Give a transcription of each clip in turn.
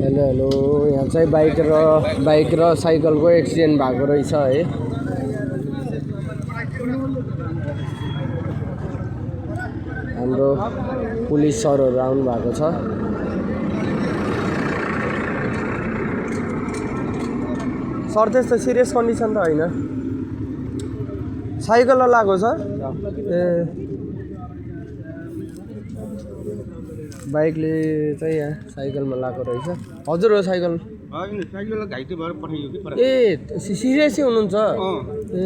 Hello यहाँ चाहिँ bike र साइकलको एक्सिडेन्ट भएको रहेछ है। हाम्रो पुलिस सरहरू आउनु भएको छ। सर त्यस्तो सिरियस कन्डिसन त होइन, साइकल लागेको छ ए बाइकले चाहिँ यहाँ साइकलमा लागेको रहेछ। हजुर हो साइकल घाइते भएर पठाइयो कि ए सिरियसै हुनुहुन्छ ए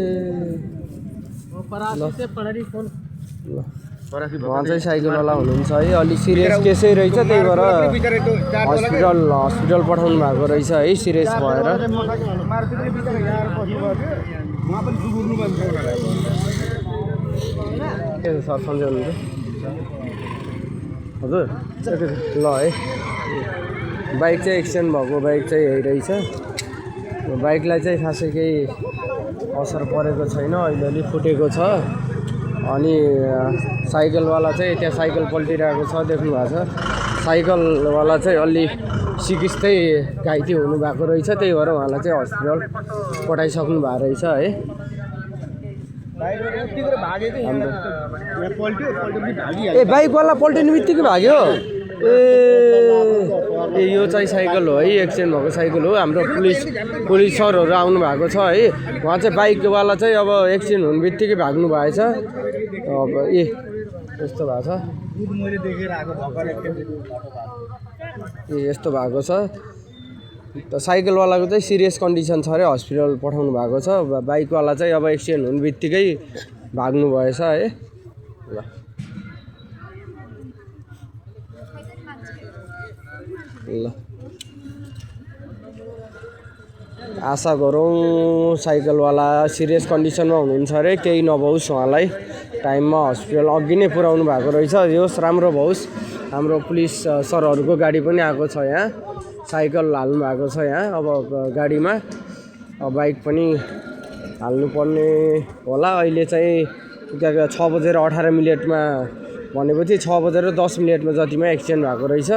उहाँ चाहिँ साइकलवाला हुनुहुन्छ है, अलिक सिरियस केसै रहेछ, त्यही भएर हस्पिटल पठाउनु भएको रहेछ है सिरियस भएर। के सर सन्चै हुनुहुन्छ? हजुर ल है, बाइक चाहिँ एक्सिडेन्ट भएको बाइक चाहिँ यही रहेछ। बाइकलाई चाहिँ खासै केही असर परेको छैन, अलिअलि फुटेको छ। अनि साइकलवाला चाहिँ त्यहाँ साइकल पल्टिरहेको छ देख्नु भएको छ। साइकलवाला चाहिँ अलि सिकिस्तै घाइते हुनुभएको रहेछ, त्यही भएर उहाँलाई चाहिँ हस्पिटल पठाइसक्नु भएको रहेछ है। ए बाइकवाला पल्टिने बित्तिकै भाग्यो ए यो चाहिँ साइकल हो है, एक्सिडेन्ट भएको साइकल हो। हाम्रो पुलिस सरहरू आउनु भएको छ है। उहाँ चाहिँ बाइकवाला चाहिँ अब एक्सिडेन्ट हुने बित्तिकै भाग्नु भएछ। अब ए यस्तो भएको छ ए यस्तो भएको छ। त साइकलवालाको चाहिँ सिरियस कन्डिसन छ अरे, हस्पिटल पठाउनु भएको छ। बाइकवाला चाहिँ अब एक्सिडेन्ट हुने बित्तिकै भाग्नु भएछ है। ल ल आशा गरौँ साइकलवाला सिरियस कन्डिसनमा हुनुहुन्छ अरे, केही नभओस् उहाँलाई टाइममा हस्पिटल अघि नै पुर्याउनु भएको रहेछ। होस् राम्रो भओस्। हाम्रो पुलिस सरहरूको गाडी पनि आएको छ यहाँ, साइकल हाल्नु भएको छ यहाँ अब गाडीमा। बाइक पनि हाल्नुपर्ने होला। अहिले चाहिँ 6:18 भनेपछि 6:10 जतिमा एक्सिडेन्ट भएको रहेछ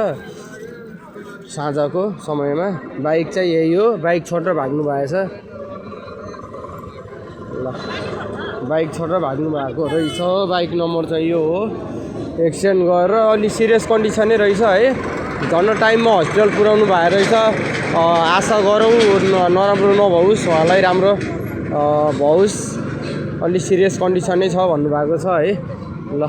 साँझको समयमा। बाइक चाहिँ यही हो, बाइक छोडेर भाग्नु भएछ। ल बाइक छोडेर भाग्नु भएको रहेछ। बाइक नम्बर चाहिँ यो हो। एक्सिडेन्ट गरेर अलि सिरियस कन्डिसनै रहेछ है, झन् टाइममा हस्पिटल पुर्याउनु भएको रहेछ। आशा गरौँ नराम्रो नभओस्, उहाँलाई राम्रो भओस्। अलि सिरियस कन्डिसनै छ भन्नुभएको छ है। ल